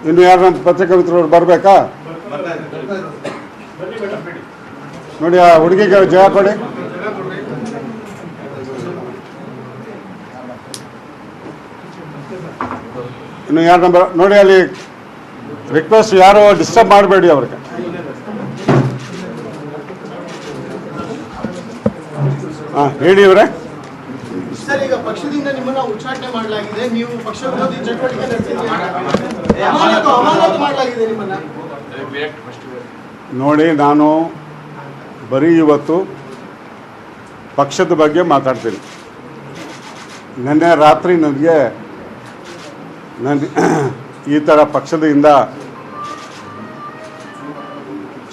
ಇನ್ನು ಯಾರು ನಮ್ಮ ಪತ್ರಿಕಾ ಮಿತ್ರರು ಬರಬೇಕಾ? ನೋಡಿ ಆ ಹುಡುಗಿಗೆ ಜಯ ಕೊಡಿ. ಇನ್ನು ಯಾರು ನಂಬರ್ ನೋಡಿ, ಅಲ್ಲಿ ರಿಕ್ವೆಸ್ಟ್, ಯಾರು ಡಿಸ್ಟರ್ಬ್ ಮಾಡಬೇಡಿ ಅವ್ರಿಗೆ. ಹಾಂ ಹೇಳಿ ಇವರೇ. ಸರ್, ಈಗ ಪಕ್ಷದಿಂದ ನಿಮ್ಮನ್ನ ಉಚ್ಚಾಟನೆ ಮಾಡಲಾಗಿದೆ, ನೀವು ಪಕ್ಷ ವಿರೋಧಿ ಚಟುವಟಿಕೆ ನಡೆಸಿದ್ದೀರಿ, ಅಮಾನತು ಮಾಡಲಾಗಿದೆ ನಿಮ್ಮನ್ನ. ನೋಡಿ, ನಾನು ಬರೀ ಇವತ್ತು ಪಕ್ಷದ ಬಗ್ಗೆ ಮಾತಾಡ್ತೀನಿ. ನಿನ್ನೆ ರಾತ್ರಿ ನನಗೆ ಈ ಥರ ಪಕ್ಷದಿಂದ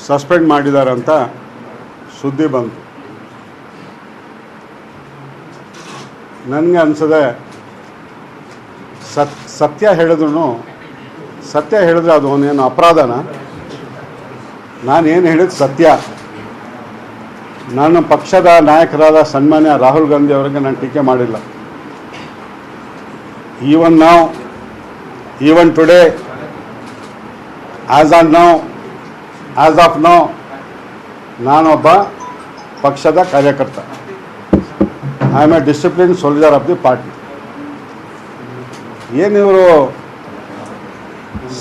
ಸಸ್ಪೆಂಡ್ ಮಾಡಿದಾರಂತ ಸುದ್ದಿ ಬಂತು. ನನಗೆ ಅನಿಸದೆ ಸತ್ಯ ಹೇಳಿದ್ರೆ ಅದು ಅವನೇನು ಅಪರಾಧನ? ನಾನೇನು ಹೇಳಿದ ಸತ್ಯ. ನಾನು ಪಕ್ಷದ ನಾಯಕರಾದ ಸನ್ಮಾನ್ಯ ರಾಹುಲ್ ಗಾಂಧಿ ಅವರಿಗೆ ನಾನು ಟೀಕೆ ಮಾಡಿಲ್ಲ. Even today, as of now ನಾನೊಬ್ಬ ಪಕ್ಷದ ಕಾರ್ಯಕರ್ತ. I am a discipline soldier of the party. ಏನಿವರು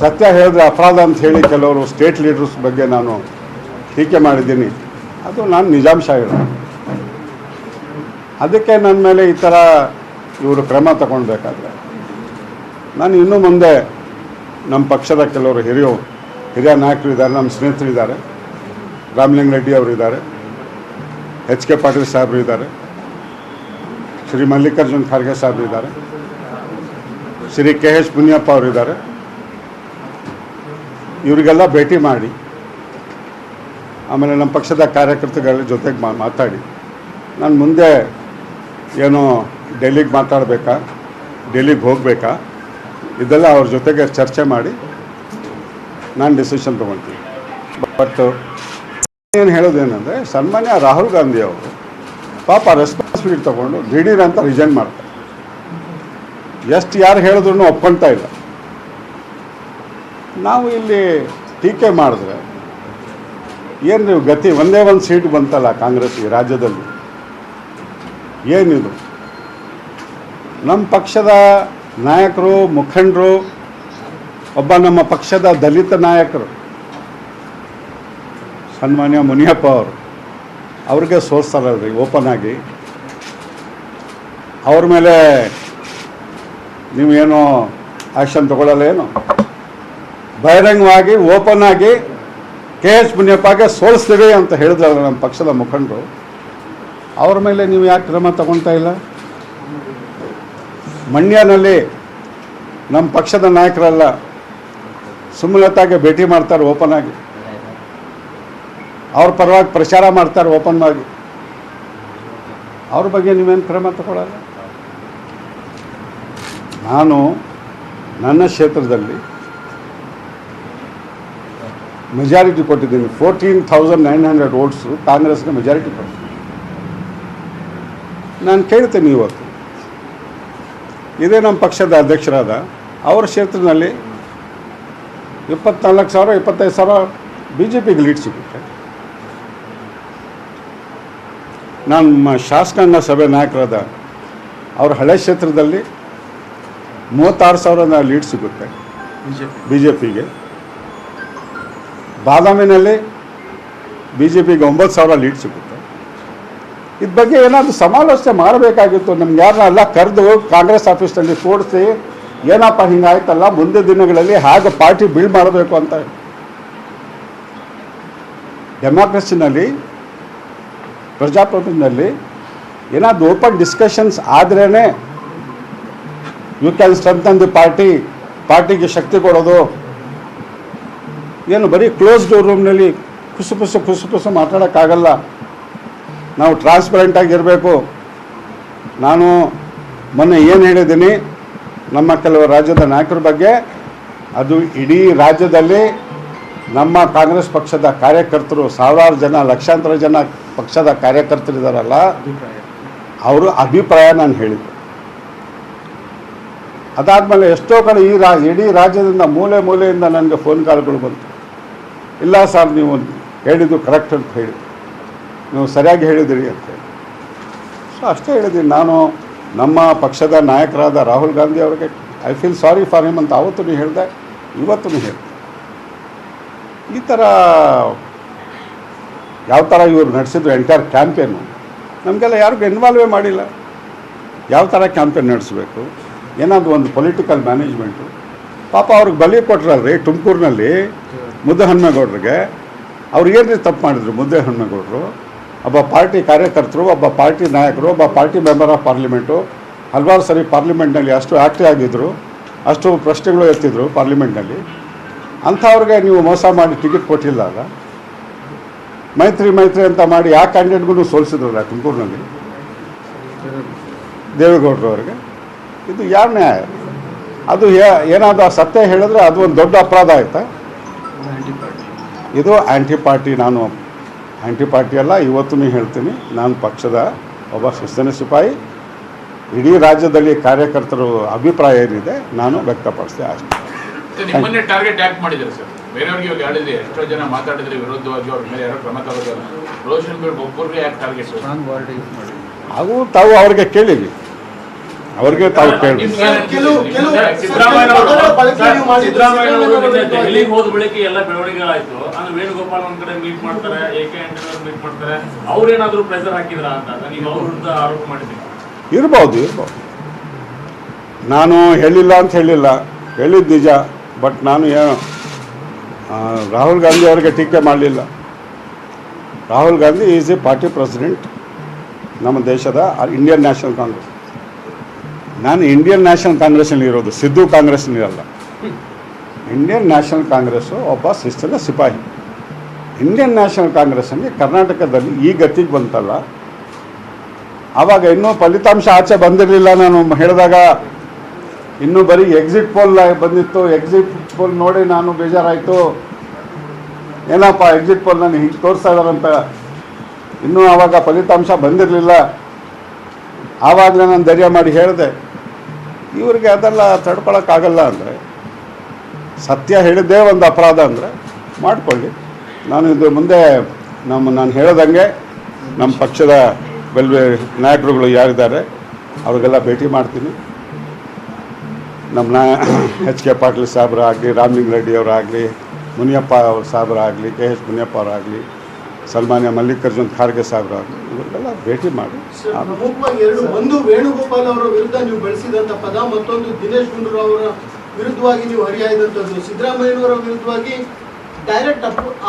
ಸತ್ಯ ಹೇಳಿದ್ರೆ ಅಪರಾಧ ಅಂತ ಹೇಳಿ ಕೆಲವರು ಸ್ಟೇಟ್ ಲೀಡರ್ಸ್ ಬಗ್ಗೆ ನಾನು ಟೀಕೆ ಮಾಡಿದ್ದೀನಿ, ಅದು ನಾನು ನಿಜಾಂಶ ಹೇಳ. ಅದಕ್ಕೆ ನನ್ನ ಮೇಲೆ ಈ ಥರ ಇವರು ಕ್ರಮ ತಗೊಳ್ಬೇಕಾದ್ರೆ ನಾನು ಇನ್ನು ಮುಂದೆ ನಮ್ಮ ಪಕ್ಷದ ಕೆಲವರು ಹಿರಿಯ ನಾಯಕರು ಇದ್ದಾರೆ, ನಮ್ಮ ಸ್ನೇಹಿತರು ಇದ್ದಾರೆ. ರಾಮಲಿಂಗ ರೆಡ್ಡಿ ಅವರು ಇದ್ದಾರೆ, ಎಚ್ ಕೆ ಪಾಟೀಲ್ ಸಾಹೇಬರು ಇದ್ದಾರೆ, ಶ್ರೀ ಮಲ್ಲಿಕಾರ್ಜುನ್ ಖರ್ಗೆ ಸಾಹೇಬರು ಇದ್ದಾರೆ, ಶ್ರೀ ಕೆ ಎಚ್ ಮುನಿಯಪ್ಪ ಅವರು ಇದ್ದಾರೆ. ಇವರಿಗೆಲ್ಲ ಭೇಟಿ ಮಾಡಿ ಆಮೇಲೆ ನಮ್ಮ ಪಕ್ಷದ ಕಾರ್ಯಕರ್ತಗಳ ಜೊತೆಗೆ ಮಾತಾಡಿ ನಾನು ಮುಂದೆ ಏನೋ ಡೆಲ್ಲಿಗೆ ಮಾತಾಡಬೇಕಾ, ಡೆಲ್ಲಿಗೆ ಹೋಗಬೇಕಾ, ಇದೆಲ್ಲ ಅವ್ರ ಜೊತೆಗೆ ಚರ್ಚೆ ಮಾಡಿ ನಾನು ಡಿಸಿಷನ್ ತೊಗೊಳ್ತೀನಿ. ಬಟ್ ಏನು ಹೇಳೋದೇನೆಂದರೆ, ಸನ್ಮಾನ್ಯ ರಾಹುಲ್ ಗಾಂಧಿ ಅವರು ಪಾಪ ರೆಸ್ಪಾನ್ಸಿಬಿಲಿಟಿ ತೊಗೊಂಡು ದಿಢೀರ್ ಅಂತ ರಿಸೈನ್ ಮಾಡ್ತಾರೆ. ಎಷ್ಟು ಯಾರು ಹೇಳಿದ್ರು ಒಪ್ಕೊಳ್ತಾ ಇಲ್ಲ. ನಾವು ಇಲ್ಲಿ ಟೀಕೆ ಮಾಡಿದ್ರೆ ಏನು ನೀವು ಗತಿ? ಒಂದೇ ಒಂದು ಸೀಟ್ ಬಂತಲ್ಲ ಕಾಂಗ್ರೆಸ್ಗೆ ರಾಜ್ಯದಲ್ಲಿ. ಏನಿದು? ನಮ್ಮ ಪಕ್ಷದ ನಾಯಕರು, ಮುಖಂಡರು, ಒಬ್ಬ ನಮ್ಮ ಪಕ್ಷದ ದಲಿತ ನಾಯಕರು ಸನ್ಮಾನ್ಯ ಮುನಿಯಪ್ಪ ಅವರು, ಅವ್ರಿಗೆ ಸೋಲ್ಸ್ತಾರಲ್ರಿ ಓಪನ್ ಆಗಿ. ಅವ್ರ ಮೇಲೆ ನೀವೇನೋ ಆ್ಯಕ್ಷನ್ ತಗೊಳ್ಳಲ್ಲ ಏನು? ಬಹಿರಂಗವಾಗಿ ಓಪನ್ ಆಗಿ ಕೆ ಎಚ್ ಮುನಿಯಪ್ಪಗೆ ಸೋಲಿಸ್ತೀವಿ ಅಂತ ಹೇಳಿದ್ರಲ್ಲ ನಮ್ಮ ಪಕ್ಷದ ಮುಖಂಡರು, ಅವ್ರ ಮೇಲೆ ನೀವು ಯಾಕೆ ಕ್ರಮ ತಗೊಳ್ತಾ ಇಲ್ಲ? ಮಂಡ್ಯನಲ್ಲಿ ನಮ್ಮ ಪಕ್ಷದ ನಾಯಕರೆಲ್ಲ ಸುಮಲತಾಗೆ ಭೇಟಿ ಮಾಡ್ತಾರೆ ಓಪನ್ ಆಗಿ, ಅವ್ರ ಪರವಾಗಿ ಪ್ರಚಾರ ಮಾಡ್ತಾರೆ ಓಪನ್ ಆಗಿ. ಅವ್ರ ಬಗ್ಗೆ ನೀವೇನು ಕ್ರಮ ತಗೊಳ್ಳಲ್ಲ? ನಾನು ನನ್ನ ಕ್ಷೇತ್ರದಲ್ಲಿ ಮೆಜಾರಿಟಿ ಕೊಟ್ಟಿದ್ದೀನಿ. 14,900 ವೋಟ್ಸು ಕಾಂಗ್ರೆಸ್ಗೆ ಮೆಜಾರಿಟಿ ಕೊಟ್ಟಿದ್ದೀನಿ. ನಾನು ಕೇಳ್ತೀನಿ, ಇವತ್ತು ಇದೇ ನಮ್ಮ ಪಕ್ಷದ ಅಧ್ಯಕ್ಷರಾದ ಅವ್ರ ಕ್ಷೇತ್ರದಲ್ಲಿ 24,000 25,000 BJPಗೆ ಲೀಡ್ ಸಿಗುತ್ತೆ. ನಮ್ಮ ಶಾಸಕಾಂಗ ಸಭೆ ನಾಯಕರಾದ ಅವ್ರ ಹಳೆ ಕ್ಷೇತ್ರದಲ್ಲಿ 36,000 ಲೀಡ್ ಸಿಗುತ್ತೆ BJPಗೆ. ಬಾದಾಮಿನಲ್ಲಿ BJPಗೆ 9,000 ಲೀಡ್ ಸಿಗುತ್ತೆ. ಇದ್ರ ಬಗ್ಗೆ ಏನಾದರೂ ಸಮಾಲೋಚನೆ ಮಾಡಬೇಕಾಗಿತ್ತು. ನಮ್ಗೆ ಯಾರನ್ನೆಲ್ಲ ಕರೆದು ಕಾಂಗ್ರೆಸ್ ಆಫೀಸ್ನಲ್ಲಿ ಕೂಡಿಸಿ, ಏನಪ್ಪ ಹಿಂಗಾಯ್ತಲ್ಲ, ಮುಂದೆ ದಿನಗಳಲ್ಲಿ ಹಾಗೆ ಪಾರ್ಟಿ ಬಿಲ್ಡ್ ಮಾಡಬೇಕು ಅಂತ. ಡೆಮಾಕ್ರಸಿನಲ್ಲಿ, ಪ್ರಜಾಪ್ರಭುತ್ವದಲ್ಲಿ ಏನಾದರೂ ಓಪನ್ ಡಿಸ್ಕಷನ್ಸ್ ಆದ್ರೇ ಯು ಕ್ಯಾನ್ ಸ್ಟ್ರೆಂಥನ್ ದಿ ಪಾರ್ಟಿಗೆ ಶಕ್ತಿ ಕೊಡೋದು. ಏನು ಬರೀ ಕ್ಲೋಸ್ ಡೋರ್ ರೂಮ್ನಲ್ಲಿ ಕುಸು ಮಾತಾಡೋಕ್ಕಾಗಲ್ಲ. ನಾವು ಟ್ರಾನ್ಸ್ಪರೆಂಟಾಗಿರಬೇಕು. ನಾನು ಮೊನ್ನೆ ಏನು ಹೇಳಿದ್ದೀನಿ ನಮ್ಮ ಕೆಲವು ರಾಜ್ಯದ ನಾಯಕರ ಬಗ್ಗೆ, ಅದು ಇಡೀ ರಾಜ್ಯದಲ್ಲಿ ನಮ್ಮ ಕಾಂಗ್ರೆಸ್ ಪಕ್ಷದ ಕಾರ್ಯಕರ್ತರು, ಸಾವಿರಾರು ಜನ, ಲಕ್ಷಾಂತರ ಜನ ಪಕ್ಷದ ಕಾರ್ಯಕರ್ತರಿದ್ದಾರಲ್ಲ, ಅವರು ಅಭಿಪ್ರಾಯ ನಾನು ಹೇಳಿದ್ದೆ. ಅದಾದಮೇಲೆ ಎಷ್ಟೋ ಕಡೆ ಇಡೀ ರಾಜ್ಯದಿಂದ ಮೂಲೆ ಮೂಲೆಯಿಂದ ನನಗೆ ಫೋನ್ ಕಾಲ್ಗಳು ಬಂತು. ಇಲ್ಲ ಸರ್, ನೀವು ಹೇಳಿದ್ದು ಕರೆಕ್ಟ್ ಅಂತ ಹೇಳಿ, ನೀವು ಸರಿಯಾಗಿ ಹೇಳಿದಿರಿ ಅಂತ ಹೇಳಿ. ಸೊ ಅಷ್ಟೇ ಹೇಳಿದ್ದೀನಿ. ನಾನು ನಮ್ಮ ಪಕ್ಷದ ನಾಯಕರಾದ ರಾಹುಲ್ ಗಾಂಧಿ ಅವರಿಗೆ I feel sorry for him ಅಂತ ಆವತ್ತೂ ಹೇಳಿದೆ, ಇವತ್ತೂ ಹೇಳಿದೆ. ಈ ಥರ ಯಾವ ಥರ ಇವರು ನಡೆಸಿದ್ರು ಎಂಟೈರ್ ಕ್ಯಾಂಪೇನು, ನಮಗೆಲ್ಲ ಯಾರಿಗೂ ಇನ್ವಾಲ್ವೇ ಮಾಡಿಲ್ಲ. ಯಾವ ಥರ ಕ್ಯಾಂಪೇನ್ ನಡೆಸಬೇಕು, ಏನಾದರೂ ಒಂದು ಪೊಲಿಟಿಕಲ್ ಮ್ಯಾನೇಜ್ಮೆಂಟು. ಪಾಪ ಅವ್ರಿಗೆ ಬಲಿ ಕೊಟ್ರಲ್ರಿ ತುಮಕೂರಿನಲ್ಲಿ ಮುದ್ದಹನುಮೇಗೌಡರಿಗೆ. ಅವ್ರಿಗೇನು ತಪ್ಪು ಮಾಡಿದ್ರು ಮುದ್ದಹನುಮೇಗೌಡರು? ಒಬ್ಬ ಪಾರ್ಟಿ ಕಾರ್ಯಕರ್ತರು, ಒಬ್ಬ ಪಾರ್ಟಿ ನಾಯಕರು, ಒಬ್ಬ ಪಾರ್ಟಿ ಮೆಂಬರ್ ಆಫ್ ಪಾರ್ಲಿಮೆಂಟು, ಹಲವಾರು ಸರಿ ಪಾರ್ಲಿಮೆಂಟ್ನಲ್ಲಿ ಅಷ್ಟು ಆ್ಯಕ್ಟಿವ್ ಆಗಿದ್ದರು, ಅಷ್ಟು ಪ್ರಶ್ನೆಗಳು ಎತ್ತಿದ್ರು ಪಾರ್ಲಿಮೆಂಟ್ನಲ್ಲಿ. ಅಂಥವ್ರಿಗೆ ನೀವು ಮೋಸ ಮಾಡಿ ಟಿಕೆಟ್ ಕೊಟ್ಟಿಲ್ಲ ಅಲ್ಲ. ಮೈತ್ರಿ ಅಂತ ಮಾಡಿ ಯಾವ ಕ್ಯಾಂಡಿಡೇಟ್ಗೂ ಸೋಲಿಸಿದ್ರಲ್ಲ ತುಮಕೂರಿನಲ್ಲಿ ದೇವೇಗೌಡರು ಅವರಿಗೆ. ಇದು ಯಾರ ನ್ಯಾಯ? ಅದು ಏನಾದರೂ ಸತ್ಯ ಹೇಳಿದ್ರೆ ಅದು ಒಂದು ದೊಡ್ಡ ಅಪರಾಧ ಆಯಿತಾ? ಇದು ಆ್ಯಂಟಿ ಪಾರ್ಟಿ. ನಾನು ಆ್ಯಂಟಿ ಪಾರ್ಟಿ ಅಲ್ಲ, ಇವತ್ತೂ ಹೇಳ್ತೀನಿ, ನಾನು ಪಕ್ಷದ ಒಬ್ಬ ಶಿಸ್ತಿನ ಸಿಪಾಯಿ. ಇಡೀ ರಾಜ್ಯದಲ್ಲಿ ಕಾರ್ಯಕರ್ತರು ಅಭಿಪ್ರಾಯ ಏನಿದೆ ನಾನು ವ್ಯಕ್ತಪಡಿಸಿದೆ ಅಷ್ಟೇ. ನಿಮ್ಮನ್ನೇ ಟಾರ್ಗೆಟ್ ಯಾಕೆ ಮಾಡಿದ್ದಾರೆ ಸರ್? ಬೇರೆಯವ್ರಿಗೆ ಇವಾಗ ಹೇಳಿದ್ರಿ, ಎಷ್ಟೋ ಜನ ಮಾತಾಡಿದ್ರೆ ವಿರುದ್ಧವಾಗಿ ಅವ್ರ ಮೇಲೆ ಯಾರೋ ಕ್ರಮ ತಗೋದಿಲ್ಲ. ರೋಷನ್ ಬೇಗ್ ಒಬ್ಬರಿಗೆ ಯಾಕೆ ಟಾರ್ಗೆಟ್? ಹಾಗೂ ತಾವು ಅವ್ರಿಗೆ ಕೇಳಿವಿ, ಅವ್ರಿಗೆ ತಾವು ಕೇಳಿ. ದೆಹಲಿಗೆ ಹೋದ ಬಳಿಕ ಎಲ್ಲ ಬೆಳವಣಿಗೆಗಳಾಯ್ತು. ಅಂದ್ರೆ ವೇಣುಗೋಪಾಲ್ ಒಂದ್ ಕಡೆ ಮೀಟ್ ಮಾಡ್ತಾರೆ, AK ಆಂಟನಿ ಮೀಟ್ ಮಾಡ್ತಾರೆ. ಅವ್ರೇನಾದ್ರು ಪ್ರೆಸರ್ ಹಾಕಿದ್ರ ಅಂತ ನೀವು ಅವ್ರ ವಿರುದ್ಧ ಆರೋಪ ಮಾಡಿದ್ದೀವಿ. ಇರ್ಬೋದು. ನಾನು ಹೇಳಿಲ್ಲ ಅಂತ ಹೇಳಿದ್ದು ನಿಜ. ಬಟ್ ನಾನು ಏನು ರಾಹುಲ್ ಗಾಂಧಿ ಅವರಿಗೆ ಟೀಕೆ ಮಾಡಲಿಲ್ಲ. Rahul Gandhi is A party president ನಮ್ಮ ದೇಶದ ಇಂಡಿಯನ್ ನ್ಯಾಷನಲ್ ಕಾಂಗ್ರೆಸ್. ನಾನು ಇಂಡಿಯನ್ ನ್ಯಾಷನಲ್ ಕಾಂಗ್ರೆಸ್ನಲ್ಲಿ ಇರೋದು, ಸಿದ್ದು ಕಾಂಗ್ರೆಸ್ನಲ್ಲ. ಇಂಡಿಯನ್ ನ್ಯಾಷನಲ್ ಕಾಂಗ್ರೆಸ್ಸು ಒಬ್ಬ ಶಿಸ್ತಿನ ಸಿಪಾಯಿ. ಇಂಡಿಯನ್ ನ್ಯಾಷನಲ್ ಕಾಂಗ್ರೆಸ್ಸಲ್ಲಿ ಕರ್ನಾಟಕದಲ್ಲಿ ಈ ಗತಿಗೆ ಬಂತಲ್ಲ, ಆವಾಗ ಇನ್ನೂ ಫಲಿತಾಂಶ ಆಚೆ ಬಂದಿರಲಿಲ್ಲ. ನಾನು ಹೇಳಿದಾಗ ಇನ್ನೂ ಬರೀ ಎಕ್ಸಿಟ್ ಪೋಲ್ ಬಂದಿತ್ತು. ಎಕ್ಸಿಟ್ ಪೋಲ್ ನೋಡಿ ನಾನು ಬೇಜಾರಾಯಿತು. ಏನಪ್ಪ ಎಕ್ಸಿಟ್ ಪೋಲ್ ನಾನು ಹಿಂಗೆ ತೋರಿಸ್ತಾ ಇದ್ದಾರಂತ. ಇನ್ನೂ ಆವಾಗ ಫಲಿತಾಂಶ ಬಂದಿರಲಿಲ್ಲ. ಆವಾಗಲೇ ನಾನು ಧೈರ್ಯ ಮಾಡಿ ಹೇಳಿದೆ, ಇವ್ರಿಗೆ ಅದೆಲ್ಲ ತಡ್ಕೊಳಕ್ಕಾಗಲ್ಲ. ಅಂದರೆ ಸತ್ಯ ಹೇಳಿದ್ದೇ ಒಂದು ಅಪರಾಧ ಅಂದರೆ ಮಾಡಿಕೊಳ್ಳಿ. ನಾನು ಇದು ಮುಂದೆ ನಾನು ಹೇಳ್ದಂಗೆ ನಮ್ಮ ಪಕ್ಷದ ನಾಯಕರುಗಳು ಯಾರಿದ್ದಾರೆ ಅವ್ರಿಗೆಲ್ಲ ಭೇಟಿ ಮಾಡ್ತೀನಿ. ನಮ್ಮ HK ಪಾಟೀಲ್ ಸಾಹೇಬರಾಗಲಿ, ರಾಮಲಿಂಗ ರೆಡ್ಡಿ ಅವರಾಗಲಿ, ಮುನಿಯಪ್ಪ ಸಾಹೇಬರಾಗಲಿ, KH ಮುನಿಯಪ್ಪ ಅವರಾಗಲಿ, ಸನ್ಮಾನ್ಯ ಮಲ್ಲಿಕಾರ್ಜುನ್ ಖರ್ಗೆ ಸಾಹೇಬರಾಗಲಿ, ಇವರಿಗೆಲ್ಲ ಭೇಟಿ ಮಾಡಿ. ಪ್ರಮುಖವಾಗಿ ಒಂದು ವೇಣುಗೋಪಾಲ್ ಅವರ ವಿರುದ್ಧ ನೀವು ಬಳಸಿದಂಥ ಪದ, ಮತ್ತೊಂದು ದಿನೇಶ್ ಗುಂಡೂರಾವ್ ಅವರ ವಿರುದ್ಧವಾಗಿ ನೀವು ಹರಿಹಾಯ್ದಂಥದ್ದು. ಸಿದ್ದರಾಮಯ್ಯನವರ ವಿರುದ್ಧವಾಗಿ ಡೈರೆಕ್ಟ್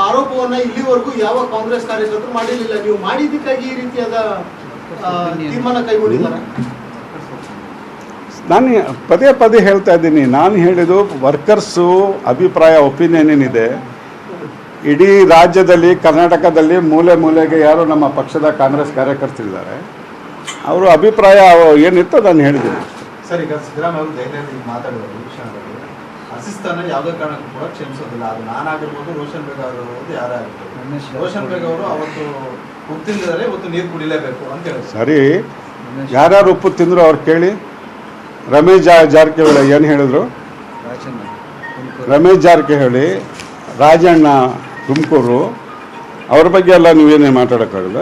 ಆರೋಪವನ್ನ ಇಲ್ಲಿವರೆಗೂ ಯಾವ ಕಾಂಗ್ರೆಸ್ ಕಾರ್ಯಕರ್ತರು ಮಾಡಿರಲಿಲ್ಲ. ನೀವು ಮಾಡಿದ್ದಕ್ಕಾಗಿ ಈ ರೀತಿಯಾದ ತೀರ್ಮಾನ ಕೈಗೊಂಡಿದ್ದಾರೆ. ನಾನು ಪದೇ ಹೇಳ್ತಾ ಇದ್ದೀನಿ, ನಾನು ಹೇಳಿದ್ದು ವರ್ಕರ್ಸು ಅಭಿಪ್ರಾಯ, ಒಪಿನಿಯನ್ ಏನಿದೆ ಇಡೀ ರಾಜ್ಯದಲ್ಲಿ, ಕರ್ನಾಟಕದಲ್ಲಿ ಮೂಲೆ ಮೂಲೆಗೆ ಯಾರು ನಮ್ಮ ಪಕ್ಷದ ಕಾಂಗ್ರೆಸ್ ಕಾರ್ಯಕರ್ತರಿದ್ದಾರೆ, ಅವರ ಅಭಿಪ್ರಾಯ ಏನಿತ್ತು ನಾನು ಹೇಳಿದ್ದೀನಿ. ಸರ್, ಈಗ ಸಿದ್ದರಾಮಯ್ಯ ಅವರು ದೆಹಲಿಯಲ್ಲಿ ಮಾತಾಡಿದ್ರು ಈ ವಿಷಯದಲ್ಲಿ ಅಸಿಸ್ತಾನ ಯಾವುದೇ ಕಾರಣಕ್ಕೂ ಕೂಡ ಕ್ಷಮಿಸೋದಿಲ್ಲ. ಅದು ನಾನಾಗಿರ್ಬೋದು, ರೋಷನ್ ಬೇಗ್ ಆಗಿರ್ಬೋದು, ಯಾರೇ ಆಗಿರ್ಬೋದು. ರೋಷನ್ ಬೇಗ್ ಅವರು ಅವತ್ತು ಉಪ್ಪು ತಿಂದಿದ್ದಾರೆ, ಇವತ್ತು ನೀರು ಕುಡಿಲೇಬೇಕು ಅಂತ ಹೇಳಿದ್ರು. ಸರಿ, ಯಾರ್ಯಾರು ಉಪ್ಪು ತಿಂದರು ಅವ್ರು ಕೇಳಿ. ರಮೇಶ್ ಜಾರಕಿಹೊಳಿ ಏನು ಹೇಳಿದ್ರು? ರಮೇಶ್ ಜಾರಕಿಹೊಳಿ, ರಾಜಣ್ಣ ತುಮಕೂರು, ಅವ್ರ ಬಗ್ಗೆ ಎಲ್ಲ ನೀವೇನೇ ಮಾತಾಡೋಕ್ಕಾಗಲ್ಲ.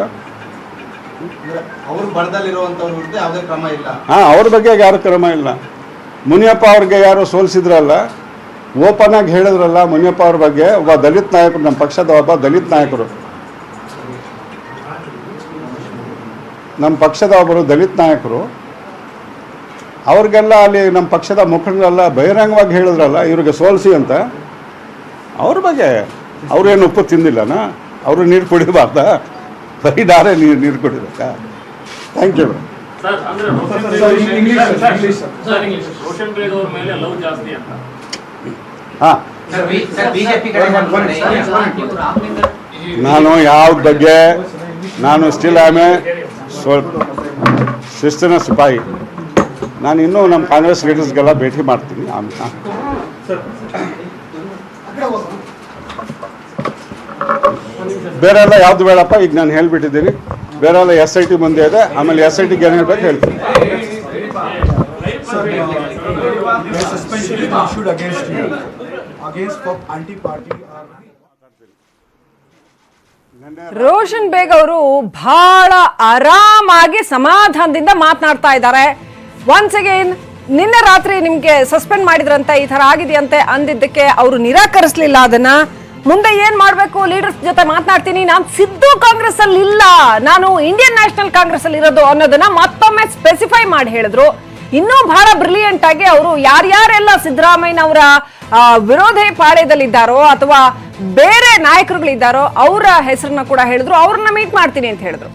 ಅವ್ರ ಬಡದಲ್ಲಿರುವಂಥವ್ರ ವಿರುದ್ಧ ಯಾವುದೇ ಕ್ರಮ ಇಲ್ಲ. ಅವ್ರ ಬಗ್ಗೆ ಯಾರು ಕ್ರಮ ಇಲ್ಲ. ಮುನಿಯಪ್ಪ ಅವ್ರಿಗೆ ಯಾರು ಸೋಲಿಸಿದ್ರಲ್ಲ, ಓಪನ್ ಆಗಿ ಹೇಳಿದ್ರಲ್ಲ ಮುನಿಯಪ್ಪ ಅವ್ರ ಬಗ್ಗೆ. ಒಬ್ಬ ದಲಿತ ನಾಯಕರು, ನಮ್ಮ ಪಕ್ಷದ ಒಬ್ಬ ದಲಿತ ನಾಯಕರು, ನಮ್ಮ ಪಕ್ಷದ ಒಬ್ಬರು ದಲಿತ ನಾಯಕರು, ಅವ್ರಿಗೆಲ್ಲ ಅಲ್ಲಿ ನಮ್ಮ ಪಕ್ಷದ ಮುಖಂಡರೆಲ್ಲ ಬಹಿರಂಗವಾಗಿ ಹೇಳಿದ್ರಲ್ಲ ಇವ್ರಿಗೆ ಸೋಲಿಸಿ ಅಂತ. ಅವ್ರ ಬಗ್ಗೆ ಅವ್ರೇನು ಉಪ್ಪು ತಿಂದಿಲ್ಲನಾ? ಅವರು ನೀರು ಕುಡಿಬಾರ್ದ? ಬರೀ ಡಾರೆ ನೀರು ಕುಡಿಬೇಕಾ? Thank you. ರೋಷನ್ ಬೇಗ್ ಅವ್ರ ಮೇಲೆ ಲವ್ ಜಾಸ್ತಿ ಅಂತ. ಹಾಂ, ನಾನು ಯಾವ ಬಗ್ಗೆ ನಾನು ಸ್ಟಿಲ್ ಆಮೆ ಶಿಸ್ತಿನ ಸಿಪಾಯಿ. ನಾನು ಇನ್ನೂ ನಮ್ಮ ಕಾಂಗ್ರೆಸ್ ಲೀಡರ್ಸ್ಗೆಲ್ಲ ಭೇಟಿ ಮಾಡ್ತೀನಿ. ಬೇರೆಲ್ಲ ಯಾವ್ದು ಬೇಡಪ್ಪ, ಈಗ ನಾನು ಹೇಳ್ಬಿಟ್ಟಿದ್ದೀನಿ. ಬೇರೆಲ್ಲ SIT ಮುಂದೆ ಇದೆ, ಆಮೇಲೆ SITಗೆ ಏನು ಹೇಳ್ಬೇಕು ಹೇಳ್ತೀನಿ. case suspension is issued against you, against for anti-party or Roshan Baig ಅವರು ಬಹಳ ಆರಾಮಾಗಿ ಸಮಾಧಾನದಿಂದ ಮಾತನಾಡ್ತಾ ಇದ್ದಾರೆ. ಒನ್ಸ್ ಅಗೇನ್ ನಿನ್ನೆ ರಾತ್ರಿ ನಿಮ್ಗೆ ಸಸ್ಪೆಂಡ್ ಮಾಡಿದ್ರಂತೆ, ಈ ತರ ಆಗಿದೆಯಂತೆ ಅಂದಿದ್ದಕ್ಕೆ ಅವರು ನಿರಾಕರಿಸಲಿಲ್ಲ ಅದನ್ನ. ಮುಂದೆ ಏನ್ ಮಾಡ್ಬೇಕು, ಲೀಡರ್ಸ್ ಜೊತೆ ಮಾತನಾಡ್ತೀನಿ, ನಾನು ಸಿದ್ದು ಕಾಂಗ್ರೆಸ್ ಅಲ್ಲಿ ಇಲ್ಲ, ನಾನು ಇಂಡಿಯನ್ ನ್ಯಾಷನಲ್ ಕಾಂಗ್ರೆಸ್ ಅಲ್ಲಿ ಇರೋದು ಅನ್ನೋದನ್ನ ಮತ್ತೊಮ್ಮೆ ಸ್ಪೆಸಿಫೈ ಮಾಡಿ ಹೇಳಿದ್ರು. ಇನ್ನೂ ಬಹಳ ಬ್ರಿಲಿಯಂಟ್ ಆಗಿ ಅವರು ಯಾರ್ಯಾರೆಲ್ಲ ಸಿದ್ದರಾಮಯ್ಯನವರ ವಿರೋಧಿ ಪಾಳ್ಯದಲ್ಲಿದ್ದಾರೋ ಅಥವಾ ಬೇರೆ ನಾಯಕರುಗಳಿದ್ದಾರೋ ಅವರ ಹೆಸರನ್ನ ಕೂಡ ಹೇಳಿದ್ರು, ಅವ್ರನ್ನ ಮೀಟ್ ಮಾಡ್ತೀನಿ ಅಂತ ಹೇಳಿದ್ರು.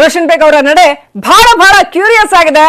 ರೋಷನ್ ಬೇಗ್ ಅವರ ನಡೆ ಬಹಳ ಕ್ಯೂರಿಯಸ್ ಆಗಿದೆ.